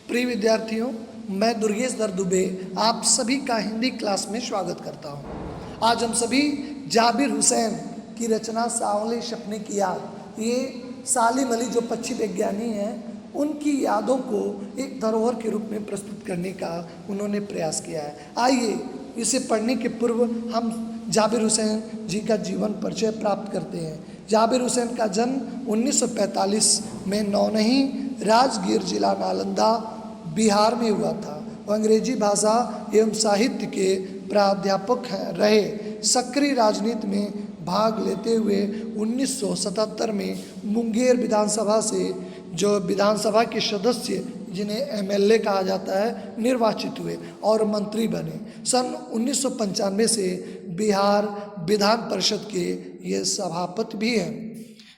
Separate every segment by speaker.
Speaker 1: प्रिय विद्यार्थियों, मैं दुर्गेश दर दुबे आप सभी का हिंदी क्लास में स्वागत करता हूँ। आज हम सभी जाबिर हुसैन की रचना सांवले सपने की याद, ये सालिम अली जो पक्षी विज्ञानी हैं, उनकी यादों को एक धरोहर के रूप में प्रस्तुत करने का उन्होंने प्रयास किया है। आइए इसे पढ़ने के पूर्व हम जाबिर हुसैन जी का जीवन परिचय प्राप्त करते हैं। जाबिर हुसैन का जन्म 1945 में नौनही, राजगीर जिला नालंदा, बिहार में हुआ था। वो अंग्रेजी भाषा एवं साहित्य के प्राध्यापक रहे। सक्रिय राजनीति में भाग लेते हुए 1977 में मुंगेर विधानसभा से जो विधानसभा के सदस्य, जिन्हें एमएलए कहा जाता है, निर्वाचित हुए और मंत्री बने। सन 1995 से बिहार विधान परिषद के ये सभापति भी हैं।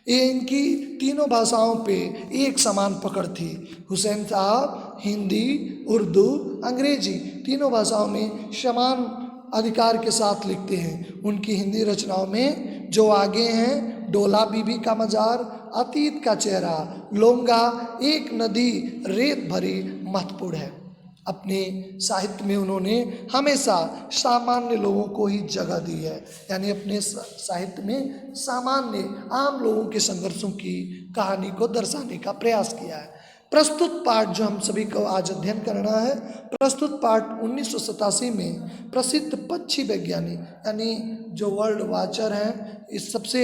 Speaker 1: ये इनकी तीनों भाषाओं पे एक समान पकड़ थी। हुसैन साहब हिंदी, उर्दू, अंग्रेजी तीनों भाषाओं में समान अधिकार के साथ लिखते हैं। उनकी हिंदी रचनाओं में जो आगे हैं, डोला बीबी का मजार, अतीत का चेहरा, लोंगा, एक नदी, रेत भरी महत्वपूर्ण है। अपने साहित्य में उन्होंने हमेशा सामान्य लोगों को ही जगह दी है, यानी अपने साहित्य में सामान्य आम लोगों के संघर्षों की कहानी को दर्शाने का प्रयास किया है। प्रस्तुत पाठ जो हम सभी को आज अध्ययन करना है, प्रस्तुत पाठ 1987 में प्रसिद्ध पक्षी वैज्ञानिक, यानी जो वर्ल्ड वाचर हैं, इस सबसे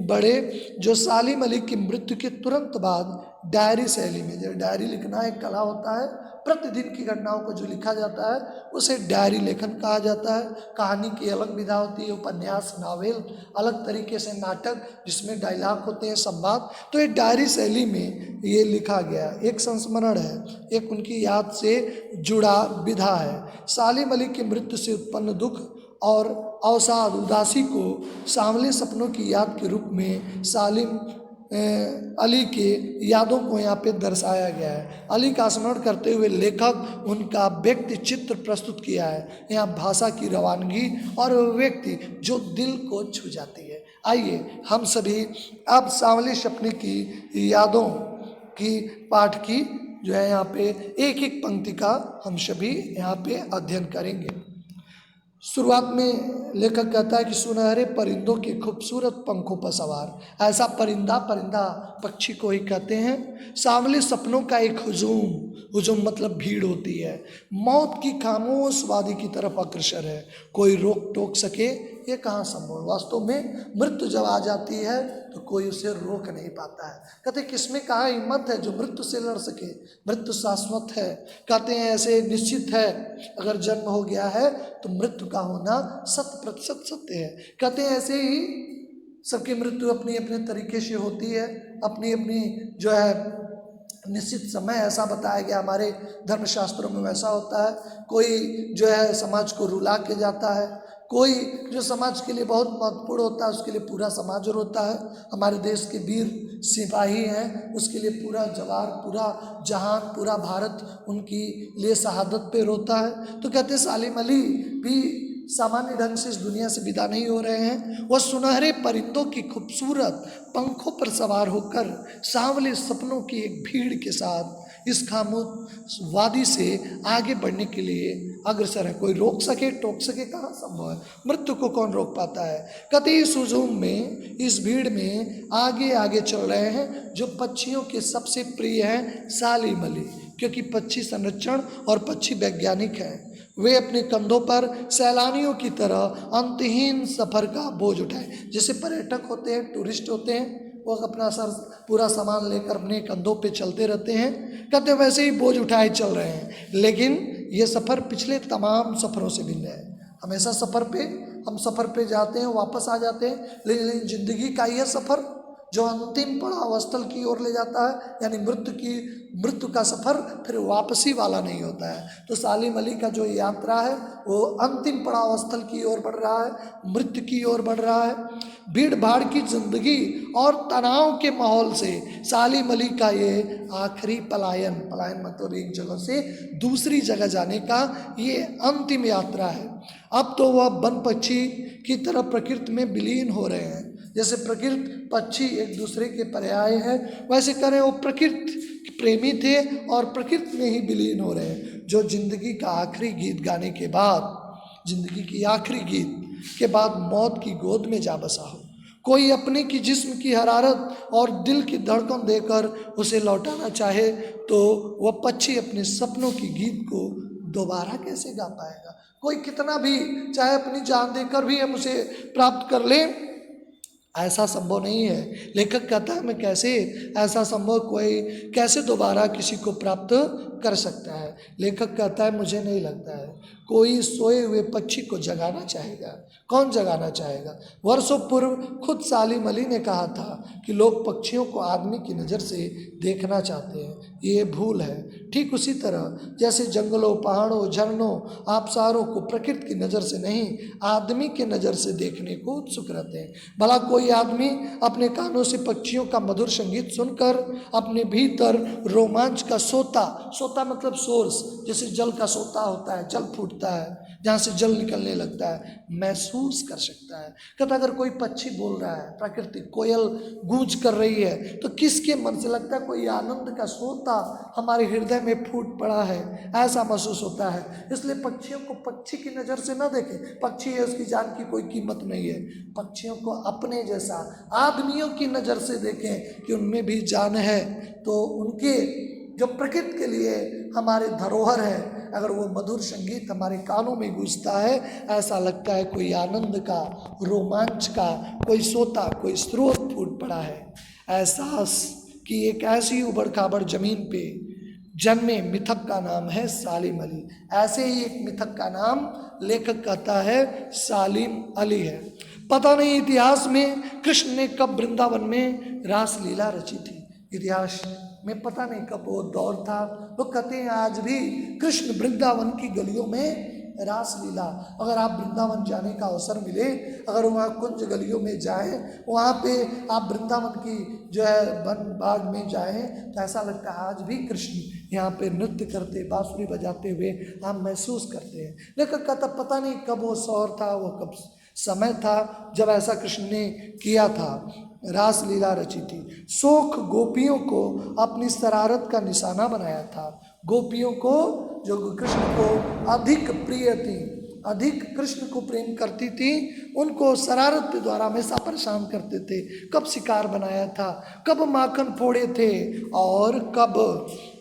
Speaker 1: बड़े, जो सालिम अली की मृत्यु के तुरंत बाद डायरी शैली में, जो डायरी लिखना एक कला होता है, प्रतिदिन की घटनाओं को जो लिखा जाता है उसे डायरी लेखन कहा जाता है। कहानी की अलग विधा होती है, उपन्यास, नावेल, अलग तरीके से नाटक जिसमें डायलॉग होते हैं, संवाद। तो ये डायरी शैली में ये लिखा गया एक संस्मरण है, एक उनकी याद से जुड़ा विधा है। सालिम अली की मृत्यु से उत्पन्न दुख और अवसाद, उदासी को सांवले सपनों की याद के रूप में सालिम अली के यादों को यहाँ पे दर्शाया गया है। अली का स्मरण करते हुए लेखक उनका व्यक्ति चित्र प्रस्तुत किया है। यहाँ भाषा की रवानगी और व्यक्ति जो दिल को छू जाती है। आइए हम सभी अब सांवले सपने की यादों की पाठ की जो है यहाँ पे एक एक पंक्ति का हम सभी यहाँ पे अध्ययन करेंगे। शुरुआत में लेखक कहता है कि सुनहरे परिंदों के खूबसूरत पंखों पर सवार, ऐसा परिंदा पक्षी को ही कहते हैं। सांवले सपनों का एक हुजूम मतलब भीड़ होती है, मौत की खामोश वादी की तरफ अग्रसर है। कोई रोक टोक सके ये कहाँ संभव। वास्तव में मृत्यु जब आ जाती है तो कोई उसे रोक नहीं पाता है। कहते किसमें कहाँ हिम्मत है जो मृत्यु से लड़ सके। मृत्यु शाश्वत है। कहते हैं ऐसे निश्चित है, अगर जन्म हो गया है तो मृत्यु का होना 100% सत्य है। कहते हैं ऐसे ही सबकी मृत्यु अपनी अपने तरीके से होती है, अपनी अपनी जो है निश्चित समय ऐसा बताया गया हमारे धर्मशास्त्रों में, वैसा होता है। कोई जो है समाज को रुला के जाता है, कोई जो समाज के लिए बहुत महत्वपूर्ण होता है उसके लिए पूरा समाज रोता है। हमारे देश के वीर सिपाही हैं, उसके लिए पूरा जवार, पूरा जहान, पूरा भारत उनकी लिए शहादत पे रोता है। तो कहते सालिम अली भी सामान्य ढंग से इस दुनिया से विदा नहीं हो रहे हैं। वह सुनहरे परिंदों की खूबसूरत पंखों पर सवार होकर सांवले सपनों की एक भीड़ के साथ इस खामोश वादी से आगे बढ़ने के लिए अग्रसर है। कोई रोक सके टोक सके कहाँ संभव है। मृत्यु को कौन रोक पाता है। कहते इस हुजूम में, इस भीड़ में आगे आगे चल रहे हैं जो पक्षियों के सबसे प्रिय हैं, सालिम अली, क्योंकि पक्षी संरक्षण और पक्षी वैज्ञानिक हैं। वे अपने कंधों पर सैलानियों की तरह अंतहीन सफ़र का बोझ उठाए। जैसे पर्यटक होते हैं, टूरिस्ट होते हैं, वो अपना सर पूरा सामान लेकर अपने कंधों पे चलते रहते हैं। कहते वैसे ही बोझ उठाए चल रहे हैं। लेकिन ये सफ़र पिछले तमाम सफ़रों से भिन्न है। हमेशा हम सफ़र पे जाते हैं, वापस आ जाते हैं, लेकिन ज़िंदगी का यह सफ़र जो अंतिम पड़ाव स्थल की ओर ले जाता है, यानी मृत्यु का सफ़र फिर वापसी वाला नहीं होता है। तो सालिम अली का जो यात्रा है वो अंतिम पड़ाव स्थल की ओर बढ़ रहा है, मृत्यु की ओर बढ़ रहा है। भीड़ भाड़ की जिंदगी और तनाव के माहौल से सालिम अली का ये आखिरी पलायन मतलब एक जगह से दूसरी जगह जाने का ये अंतिम यात्रा है। अब तो वह वन पक्षी की तरह प्रकृति में विलीन हो रहे हैं। जैसे प्रकृति पक्षी एक दूसरे के पर्याय है, वैसे करें वो प्रकृति प्रेमी थे और प्रकृति में ही विलीन हो रहे हैं, जो जिंदगी का आखिरी गीत गाने के बाद, जिंदगी की आखिरी गीत के बाद मौत की गोद में जा बसा हो। कोई अपने की जिस्म की हरारत और दिल की धड़कन देकर उसे लौटाना चाहे तो वह पक्षी अपने सपनों की गीत को दोबारा कैसे गा पाएगा। कोई कितना भी चाहे अपनी जान देकर भी हम उसे प्राप्त कर लें, ऐसा संभव नहीं है। लेखक कहता है मैं कैसे, ऐसा संभव कोई कैसे दोबारा किसी को प्राप्त कर सकता है। लेखक कहता है मुझे नहीं लगता है कोई सोए हुए पक्षी को जगाना चाहेगा। कौन जगाना चाहेगा। वर्षों पूर्व खुद सालिम अली ने कहा था कि लोग पक्षियों को आदमी की नज़र से देखना चाहते हैं, ये भूल है। ठीक उसी तरह जैसे जंगलों, पहाड़ों, झरनों, आबशारों को प्रकृति की नज़र से नहीं, आदमी के नज़र से देखने को उत्सुक रहते हैं। भला कोई आदमी अपने कानों से पक्षियों का मधुर संगीत सुनकर अपने भीतर रोमांच का सोता, सोता मतलब सोर्स, जैसे जल का सोता होता है, जल फूटता है जहाँ से जल निकलने लगता है, महसूस कर सकता है। कहता अगर कोई पक्षी बोल रहा है, प्राकृतिक कोयल गूंज कर रही है, तो किसके मन से लगता है कोई आनंद का सोता हमारे हृदय में फूट पड़ा है, ऐसा महसूस होता है। इसलिए पक्षियों को पक्षी की नज़र से न देखें। पक्षी है, उसकी जान की कोई कीमत नहीं है। पक्षियों को अपने जैसा आदमियों की नज़र से देखें कि उनमें भी जान है। तो उनके जो प्रकृति के लिए हमारे धरोहर है, अगर वो मधुर संगीत हमारे कानों में गूंजता है, ऐसा लगता है कोई आनंद का, रोमांच का कोई सोता, कोई स्रोत फूट पड़ा है। एहसास कि एक ऐसी उबड़ खाबड़ जमीन पे जन्मे मिथक का नाम है सालिम अली। ऐसे ही एक मिथक का नाम लेखक कहता है सालिम अली है। पता नहीं इतिहास में कृष्ण ने कब वृंदावन में रास लीला रची थी। इतिहास में पता नहीं कब वो दौर था। लोग कहते हैं आज भी कृष्ण वृंदावन की गलियों में रास लीला। अगर आप वृंदावन जाने का अवसर मिले, अगर वहाँ कुंज गलियों में जाएं, वहाँ पे आप वृंदावन की जो है वन बाग में जाएं, तो ऐसा लगता है आज भी कृष्ण यहाँ पे नृत्य करते, बांसुरी बजाते हुए आप महसूस करते हैं। लेकिन कहता पता नहीं कब वो सौर था, वो कब समय था जब ऐसा कृष्ण ने किया था, रास लीला रची थी। शोक गोपियों को अपनी शरारत का निशाना बनाया था। गोपियों को जो कृष्ण को अधिक प्रिय थी, अधिक कृष्ण को प्रेम करती थी, उनको शरारत के द्वारा हमेशा परेशान करते थे। कब शिकार बनाया था, कब माखन फोड़े थे, और कब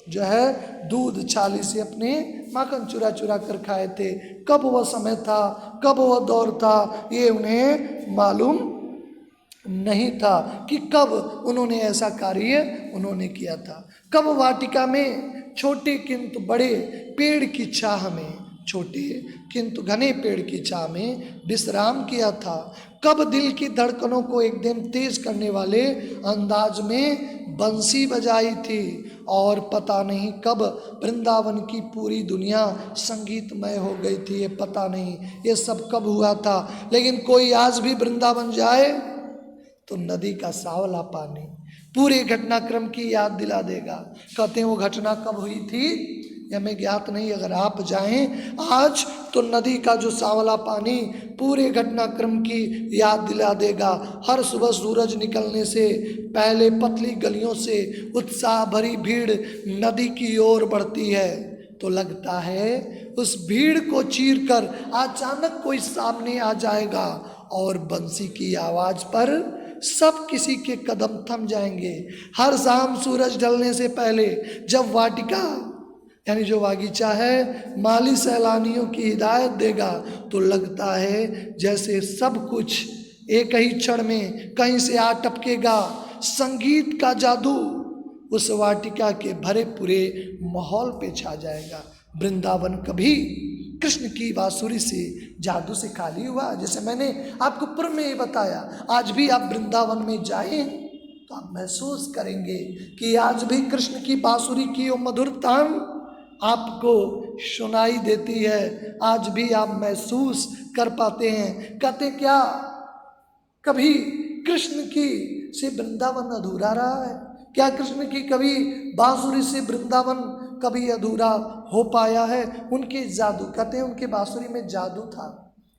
Speaker 1: जो है दूध छाली से अपने माखन चुरा चुरा कर खाए थे। कब वह समय था, कब वह दौर था, ये उन्हें मालूम नहीं था कि कब उन्होंने ऐसा कार्य उन्होंने किया था। कब वाटिका में छोटे किंतु बड़े पेड़ की छाह में, छोटे किंतु घने पेड़ की छाह में विश्राम किया था। कब दिल की धड़कनों को एकदम तेज करने वाले अंदाज में बंसी बजाई थी, और पता नहीं कब वृंदावन की पूरी दुनिया संगीतमय हो गई थी। ये पता नहीं ये सब कब हुआ था। लेकिन कोई आज भी वृंदावन जाए तो नदी का सांवला पानी पूरे घटनाक्रम की याद दिला देगा। कहते हैं वो घटना कब हुई थी ये हमें ज्ञात नहीं। अगर आप जाएं आज तो नदी का जो सांवला पानी पूरे घटनाक्रम की याद दिला देगा। हर सुबह सूरज निकलने से पहले पतली गलियों से उत्साह भरी भीड़ नदी की ओर बढ़ती है, तो लगता है उस भीड़ को चीरकर अचानक कोई सामने आ जाएगा और बंसी की आवाज पर सब किसी के कदम थम जाएंगे। हर शाम सूरज ढलने से पहले जब वाटिका यानी जो बागीचा है माली सैलानियों की हिदायत देगा, तो लगता है जैसे सब कुछ एक ही क्षण में कहीं से आ टपकेगा। संगीत का जादू उस वाटिका के भरे पूरे माहौल पे छा जाएगा। वृंदावन कभी कृष्ण की बांसुरी से जादू से खाली हुआ? जैसे मैंने आपको पूर्व में ये बताया, आज भी आप वृंदावन में जाएं तो आप महसूस करेंगे कि आज भी कृष्ण की बांसुरी की वो मधुर तान आपको सुनाई देती है। आज भी आप महसूस कर पाते हैं। कहते क्या कभी कृष्ण की से वृंदावन अधूरा रहा है? क्या कृष्ण की कभी बांसुरी से वृंदावन कभी अधूरा हो पाया है? उनके जादू, कहते हैं उनके बांसुरी में जादू था।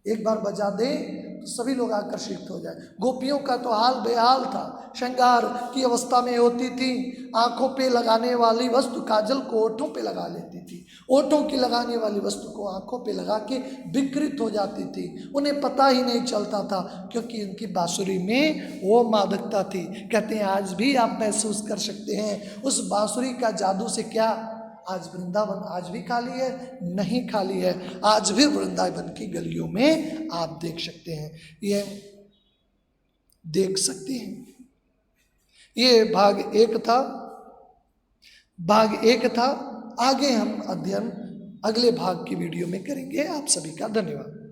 Speaker 1: एक बार बजा दे तो सभी लोग आकर्षित हो जाए। गोपियों का तो हाल बेहाल था, श्रृंगार की अवस्था में होती थी, आंखों पे लगाने वाली वस्तु काजल को ओठों पे लगा लेती थी, ओठों की लगाने वाली वस्तु को आंखों पे लगा के विकृत हो जाती थी, उन्हें पता ही नहीं चलता था, क्योंकि उनकी बांसुरी में वो मादकता थी। कहते हैं आज भी आप महसूस कर सकते हैं उस बांसुरी का जादू से। क्या आज वृंदावन आज भी खाली है? नहीं खाली है, आज भी वृंदावन की गलियों में आप देख सकते हैं, ये देख सकते हैं। ये भाग एक था, भाग एक था। आगे हम अध्ययन अगले भाग की वीडियो में करेंगे। आप सभी का धन्यवाद।